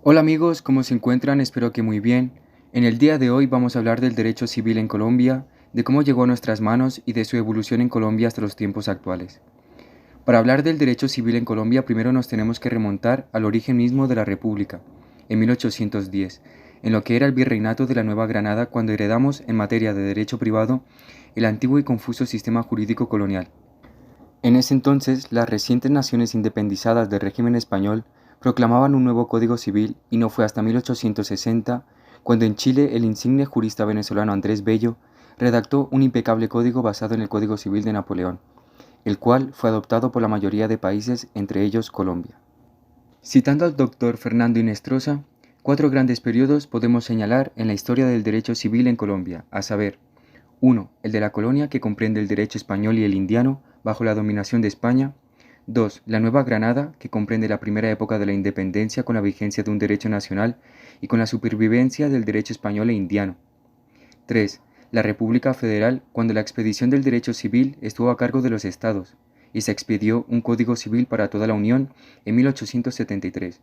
Hola amigos, ¿cómo se encuentran? Espero que muy bien. En el día de hoy vamos a hablar del derecho civil en Colombia, de cómo llegó a nuestras manos y de su evolución en Colombia hasta los tiempos actuales. Para hablar del derecho civil en Colombia, primero nos tenemos que remontar al origen mismo de la República, en 1810, en lo que era el virreinato de la Nueva Granada cuando heredamos en materia de derecho privado el antiguo y confuso sistema jurídico colonial. En ese entonces, las recientes naciones independizadas del régimen español proclamaban un nuevo Código Civil y no fue hasta 1860 cuando en Chile el insigne jurista venezolano Andrés Bello redactó un impecable código basado en el Código Civil de Napoleón, el cual fue adoptado por la mayoría de países, entre ellos Colombia. Citando al doctor Fernando Inestrosa, cuatro grandes periodos podemos señalar en la historia del derecho civil en Colombia, a saber, 1. El de la colonia, que comprende el derecho español y el indiano, bajo la dominación de España. 2. La Nueva Granada, que comprende la primera época de la independencia con la vigencia de un derecho nacional y con la supervivencia del derecho español e indiano. 3. La República Federal, cuando la expedición del derecho civil estuvo a cargo de los estados, y se expidió un Código Civil para toda la Unión en 1873.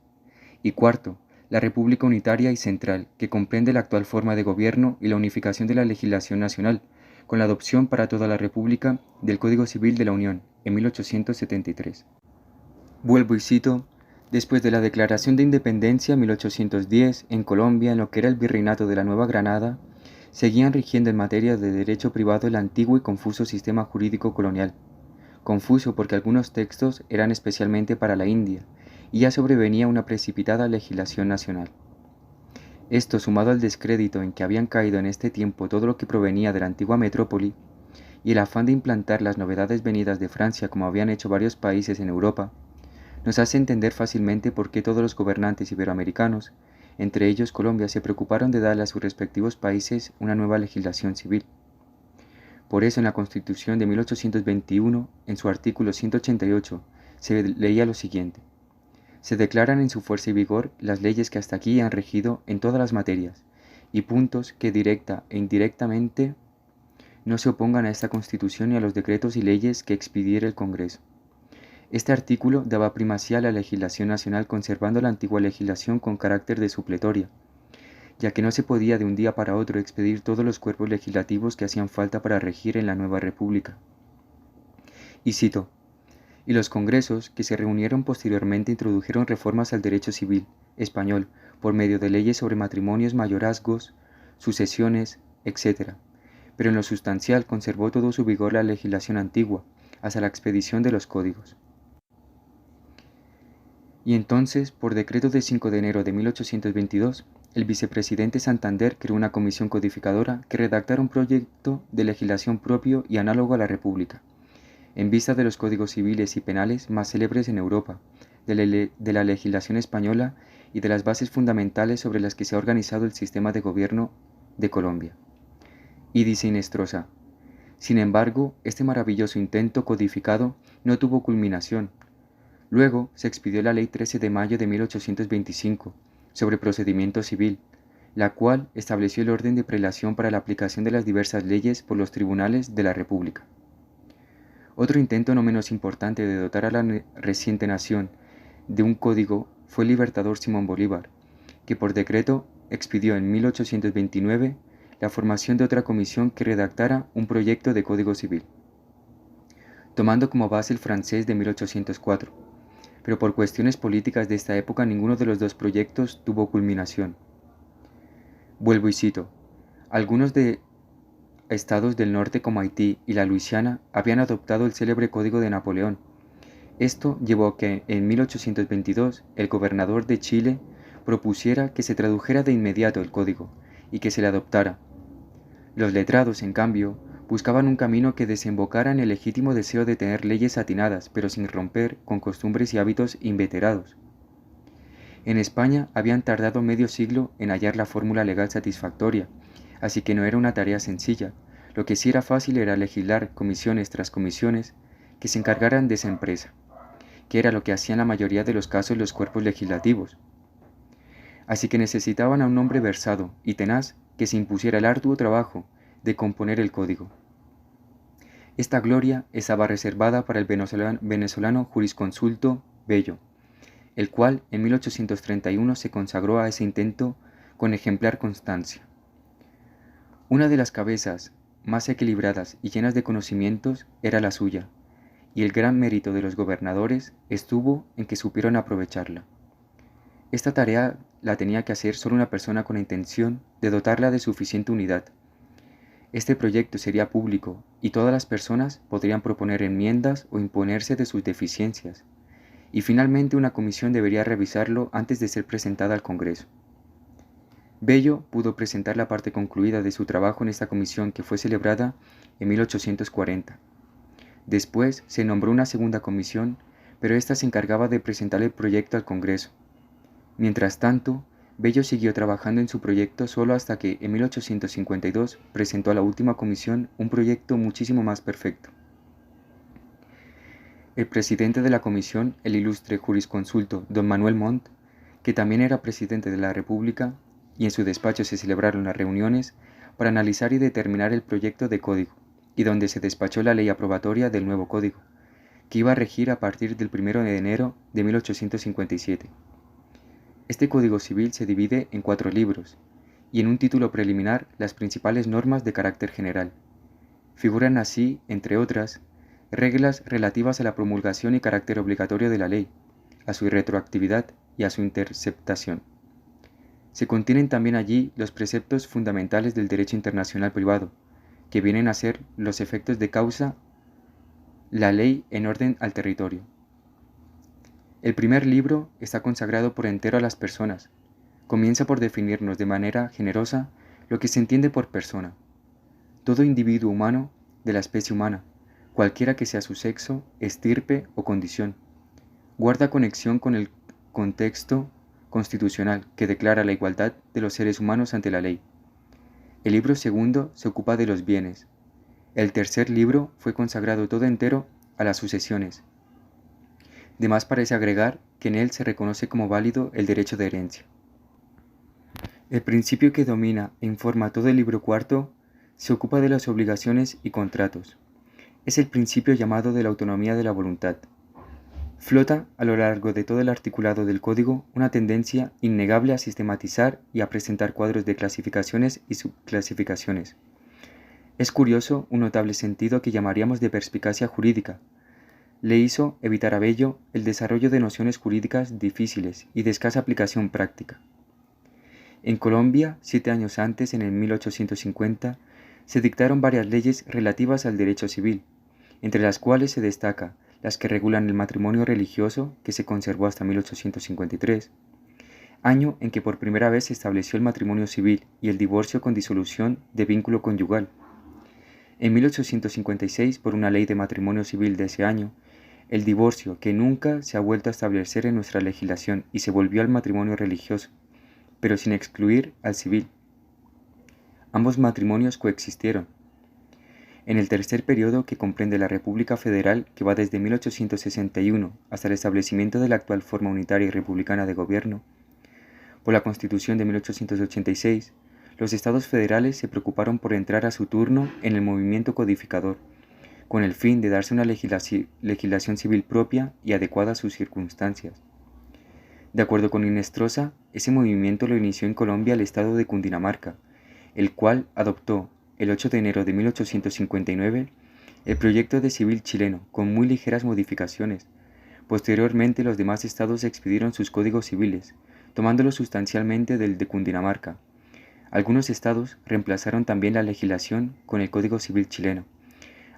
Y cuarto, la República Unitaria y Central, que comprende la actual forma de gobierno y la unificación de la legislación nacional, con la adopción para toda la República del Código Civil de la Unión, en 1873. Vuelvo y cito, después de la Declaración de Independencia en 1810, en Colombia, en lo que era el Virreinato de la Nueva Granada, seguían rigiendo en materia de derecho privado el antiguo y confuso sistema jurídico colonial. Confuso porque algunos textos eran especialmente para la India, y ya sobrevenía una precipitada legislación nacional. Esto, sumado al descrédito en que habían caído en este tiempo todo lo que provenía de la antigua metrópoli, y el afán de implantar las novedades venidas de Francia como habían hecho varios países en Europa, nos hace entender fácilmente por qué todos los gobernantes iberoamericanos, entre ellos Colombia, se preocuparon de darle a sus respectivos países una nueva legislación civil. Por eso en la Constitución de 1821, en su artículo 188, se leía lo siguiente: se declaran en su fuerza y vigor las leyes que hasta aquí han regido en todas las materias, y puntos que directa e indirectamente no se opongan a esta Constitución ni a los decretos y leyes que expidiere el Congreso. Este artículo daba primacía a la legislación nacional conservando la antigua legislación con carácter de supletoria, ya que no se podía de un día para otro expedir todos los cuerpos legislativos que hacían falta para regir en la nueva república. Y cito: y los congresos que se reunieron posteriormente introdujeron reformas al derecho civil español por medio de leyes sobre matrimonios, mayorazgos, sucesiones, etc. Pero en lo sustancial conservó todo su vigor la legislación antigua, hasta la expedición de los códigos. Y entonces, por decreto de 5 de enero de 1822, el vicepresidente Santander creó una comisión codificadora que redactara un proyecto de legislación propio y análogo a la República, en vista de los códigos civiles y penales más célebres en Europa, de la legislación española y de las bases fundamentales sobre las que se ha organizado el sistema de gobierno de Colombia. Y dice Inestrosa: sin embargo, este maravilloso intento codificado no tuvo culminación. Luego se expidió la Ley 13 de mayo de 1825 sobre procedimiento civil, la cual estableció el orden de prelación para la aplicación de las diversas leyes por los tribunales de la República. Otro intento no menos importante de dotar a la reciente nación de un código fue el libertador Simón Bolívar, que por decreto expidió en 1829 la formación de otra comisión que redactara un proyecto de código civil, tomando como base el francés de 1804, pero por cuestiones políticas de esta época ninguno de los dos proyectos tuvo culminación. Vuelvo y cito: algunos de estados del norte como Haití y la Luisiana habían adoptado el célebre Código de Napoleón. Esto llevó a que en 1822 el gobernador de Chile propusiera que se tradujera de inmediato el código y que se le adoptara. Los letrados, en cambio, buscaban un camino que desembocara en el legítimo deseo de tener leyes atinadas, pero sin romper con costumbres y hábitos inveterados. En España habían tardado medio siglo en hallar la fórmula legal satisfactoria, así que no era una tarea sencilla. Lo que sí era fácil era legislar comisiones tras comisiones que se encargaran de esa empresa, que era lo que hacían la mayoría de los casos los cuerpos legislativos. Así que necesitaban a un hombre versado y tenaz que se impusiera el arduo trabajo de componer el código. Esta gloria estaba reservada para el venezolano jurisconsulto Bello, el cual en 1831 se consagró a ese intento con ejemplar constancia. Una de las cabezas más equilibradas y llenas de conocimientos era la suya, y el gran mérito de los gobernadores estuvo en que supieron aprovecharla. Esta tarea la tenía que hacer solo una persona con la intención de dotarla de suficiente unidad. Este proyecto sería público y todas las personas podrían proponer enmiendas o imponerse de sus deficiencias, y finalmente una comisión debería revisarlo antes de ser presentada al Congreso. Bello pudo presentar la parte concluida de su trabajo en esta comisión, que fue celebrada en 1840. Después se nombró una segunda comisión, pero ésta se encargaba de presentar el proyecto al Congreso. Mientras tanto, Bello siguió trabajando en su proyecto solo hasta que en 1852 presentó a la última comisión un proyecto muchísimo más perfecto. El presidente de la comisión, el ilustre jurisconsulto don Manuel Montt, que también era presidente de la República, y en su despacho se celebraron las reuniones para analizar y determinar el proyecto de código, y donde se despachó la ley aprobatoria del nuevo código, que iba a regir a partir del 1 de enero de 1857. Este Código Civil se divide en 4 libros, y en un título preliminar las principales normas de carácter general. Figuran así, entre otras, reglas relativas a la promulgación y carácter obligatorio de la ley, a su retroactividad y a su interceptación. Se contienen también allí los preceptos fundamentales del derecho internacional privado, que vienen a ser los efectos de causa, la ley en orden al territorio. El primer libro está consagrado por entero a las personas. Comienza por definirnos de manera generosa lo que se entiende por persona. Todo individuo humano de la especie humana, cualquiera que sea su sexo, estirpe o condición, guarda conexión con el contexto constitucional que declara la igualdad de los seres humanos ante la ley. El libro segundo se ocupa de los bienes. El tercer libro fue consagrado todo entero a las sucesiones. De más parece agregar que en él se reconoce como válido el derecho de herencia. El principio que domina e informa todo el libro cuarto se ocupa de las obligaciones y contratos. Es el principio llamado de la autonomía de la voluntad. Flota a lo largo de todo el articulado del Código una tendencia innegable a sistematizar y a presentar cuadros de clasificaciones y subclasificaciones. Es curioso un notable sentido que llamaríamos de perspicacia jurídica. Le hizo evitar a Bello el desarrollo de nociones jurídicas difíciles y de escasa aplicación práctica. En Colombia, 7 años antes, en el 1850, se dictaron varias leyes relativas al derecho civil, entre las cuales se destaca las que regulan el matrimonio religioso, que se conservó hasta 1853, año en que por primera vez se estableció el matrimonio civil y el divorcio con disolución de vínculo conyugal. En 1856, por una ley de matrimonio civil de ese año, el divorcio, que nunca se ha vuelto a establecer en nuestra legislación y se volvió al matrimonio religioso, pero sin excluir al civil. Ambos matrimonios coexistieron. En el tercer periodo, que comprende la República Federal, que va desde 1861 hasta el establecimiento de la actual forma unitaria y republicana de gobierno, por la Constitución de 1886, los estados federales se preocuparon por entrar a su turno en el movimiento codificador, con el fin de darse una legislación civil propia y adecuada a sus circunstancias. De acuerdo con Inestrosa, ese movimiento lo inició en Colombia el estado de Cundinamarca, el cual adoptó el 8 de enero de 1859 el proyecto de civil chileno con muy ligeras modificaciones. Posteriormente los demás estados expidieron sus códigos civiles, tomándolo sustancialmente del de Cundinamarca. Algunos estados reemplazaron también la legislación con el Código Civil chileno,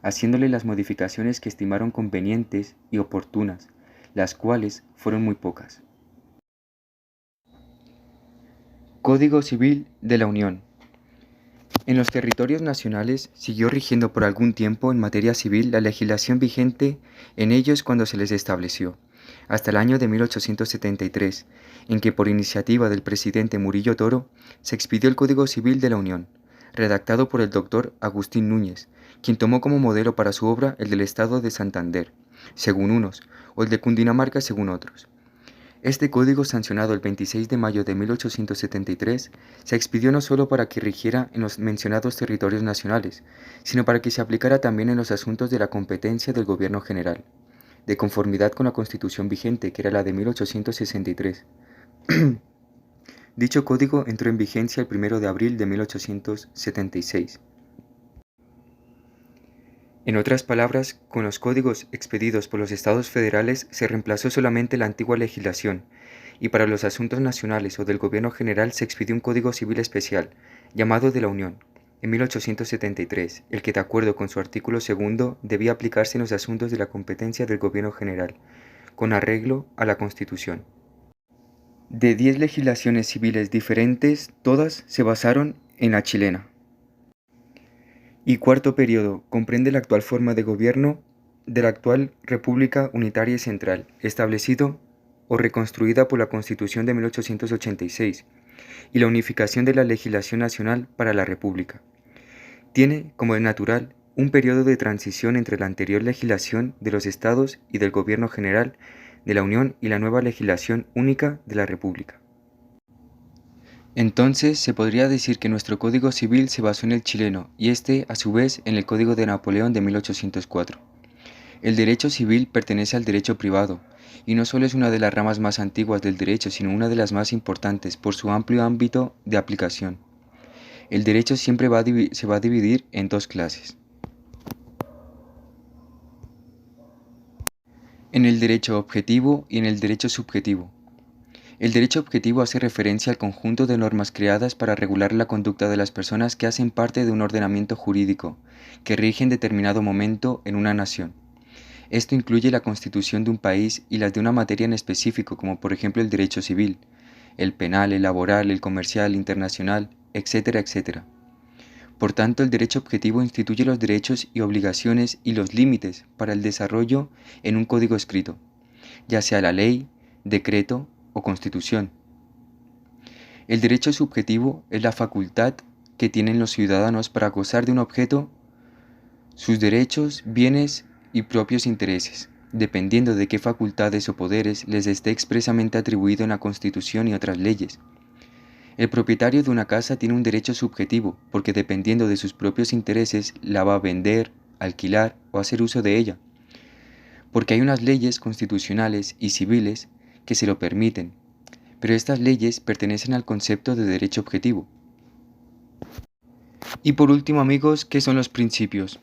haciéndole las modificaciones que estimaron convenientes y oportunas, las cuales fueron muy pocas. Código Civil de la Unión. En los territorios nacionales siguió rigiendo por algún tiempo en materia civil la legislación vigente en ellos cuando se les estableció, hasta el año de 1873, en que por iniciativa del presidente Murillo Toro se expidió el Código Civil de la Unión, redactado por el doctor Agustín Núñez, quien tomó como modelo para su obra el del estado de Santander, según unos, o el de Cundinamarca según otros. Este código, sancionado el 26 de mayo de 1873, se expidió no solo para que rigiera en los mencionados territorios nacionales, sino para que se aplicara también en los asuntos de la competencia del gobierno general. de conformidad con la Constitución vigente, que era la de 1863. Dicho código entró en vigencia el 1 de abril de 1876. En otras palabras, con los códigos expedidos por los Estados federales se reemplazó solamente la antigua legislación, y para los asuntos nacionales o del gobierno general se expidió un Código Civil especial, llamado de la Unión, en 1873, el que de acuerdo con su artículo segundo debía aplicarse en los asuntos de la competencia del gobierno general, con arreglo a la Constitución. De 10 legislaciones civiles diferentes, todas se basaron en la chilena. Y cuarto periodo, comprende la actual forma de gobierno de la actual República Unitaria y Central, establecido o reconstruida por la Constitución de 1886, y la unificación de la legislación nacional para la República. Tiene, como es natural, un periodo de transición entre la anterior legislación de los Estados y del Gobierno General de la Unión y la nueva legislación única de la República. Entonces, se podría decir que nuestro Código Civil se basó en el chileno y este, a su vez, en el Código de Napoleón de 1804. El derecho civil pertenece al derecho privado, y no solo es una de las ramas más antiguas del derecho, sino una de las más importantes por su amplio ámbito de aplicación. El derecho siempre se va a dividir en dos clases. En el derecho objetivo y en el derecho subjetivo. El derecho objetivo hace referencia al conjunto de normas creadas para regular la conducta de las personas que hacen parte de un ordenamiento jurídico, que rige en determinado momento en una nación. Esto incluye la constitución de un país y las de una materia en específico, como por ejemplo el derecho civil, el penal, el laboral, el comercial, el internacional, etcétera, etcétera. Por tanto, el derecho objetivo instituye los derechos y obligaciones y los límites para el desarrollo en un código escrito, ya sea la ley, decreto o constitución. El derecho subjetivo es la facultad que tienen los ciudadanos para gozar de un objeto, sus derechos, bienes y propios intereses, dependiendo de qué facultades o poderes les esté expresamente atribuido en la Constitución y otras leyes. El propietario de una casa tiene un derecho subjetivo, porque dependiendo de sus propios intereses la va a vender, alquilar o hacer uso de ella, porque hay unas leyes constitucionales y civiles que se lo permiten, pero estas leyes pertenecen al concepto de derecho objetivo. Y por último, amigos, ¿qué son los principios?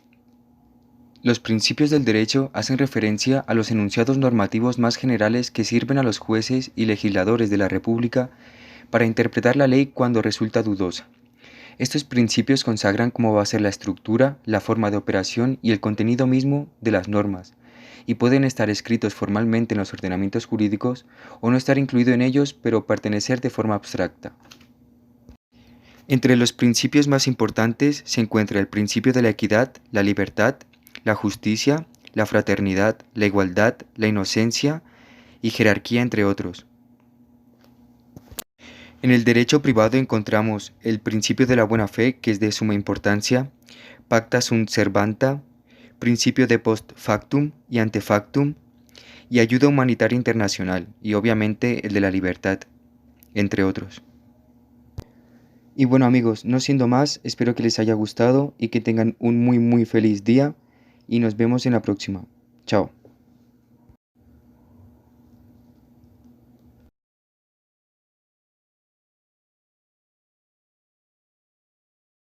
Los principios del derecho hacen referencia a los enunciados normativos más generales que sirven a los jueces y legisladores de la República para interpretar la ley cuando resulta dudosa. Estos principios consagran cómo va a ser la estructura, la forma de operación y el contenido mismo de las normas, y pueden estar escritos formalmente en los ordenamientos jurídicos o no estar incluido en ellos, pero pertenecer de forma abstracta. Entre los principios más importantes se encuentra el principio de la equidad, la libertad, la justicia, la fraternidad, la igualdad, la inocencia y jerarquía, entre otros. En el derecho privado encontramos el principio de la buena fe, que es de suma importancia, pacta sunt servanda, principio de post factum y ante factum, y ayuda humanitaria internacional, y obviamente el de la libertad, entre otros. Y bueno, amigos, no siendo más, espero que les haya gustado y que tengan un muy feliz día, y nos vemos en la próxima. Chao.